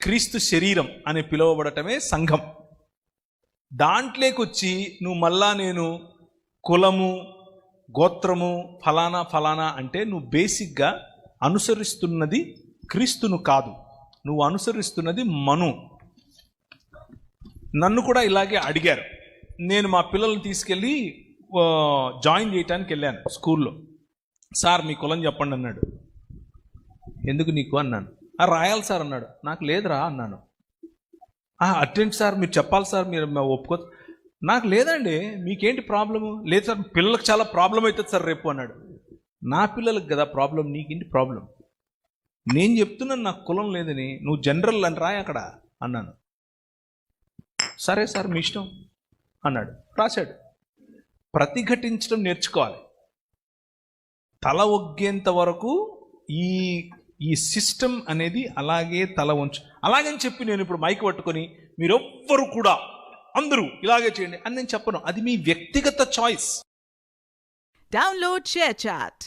క్రీస్తు శరీరం అని పిలువబడటమే సంఘం. దాంట్లోకి వచ్చి నువ్వు మళ్ళా నేను కులము గోత్రము ఫలానా ఫలానా అంటే నువ్వు బేసిక్గా అనుసరిస్తున్నది క్రీస్తును కాదు, నువ్వు అనుసరిస్తున్నది మను. నన్ను కూడా ఇలాగే అడిగారు. నేను మా పిల్లల్ని తీసుకెళ్ళి జాయిన్ చేయడానికి వెళ్ళాను స్కూల్లో. సార్ మీ కులం చెప్పండి అన్నాడు. ఎందుకు నీకు అన్నాను. రాయాలి సార్ అన్నాడు. నాకు లేదురా అన్నాను. అటెండ్ సార్ మీరు చెప్పాలి సార్, మీరు ఒప్పుకో. నాకు లేదండి, మీకేంటి ప్రాబ్లము? లేదు సార్ పిల్లలకు చాలా ప్రాబ్లం అవుతుంది సార్ రేపు అన్నాడు. నా పిల్లలకు కదా ప్రాబ్లం, నీకేంటి ప్రాబ్లం? నేను చెప్తున్నాను నాకు కులం లేదని, నువ్వు జనరల్ అని రాయి అక్కడ అన్నాను. సరే సార్ మీ ఇష్టం అన్నాడు, రాశాడు. ప్రతిఘటించడం నేర్చుకోవాలి. తల ఒగ్గేంత వరకు ఈ సిస్టమ్ అనేది అలాగే తల వంచు. అలాగని చెప్పి నేను ఇప్పుడు మైక్ పట్టుకొని మీరెవ్వరు కూడా అందరూ ఇలాగే చేయండి అని నేను చెప్పను. అది మీ వ్యక్తిగత చాయిస్. Download ShareChat.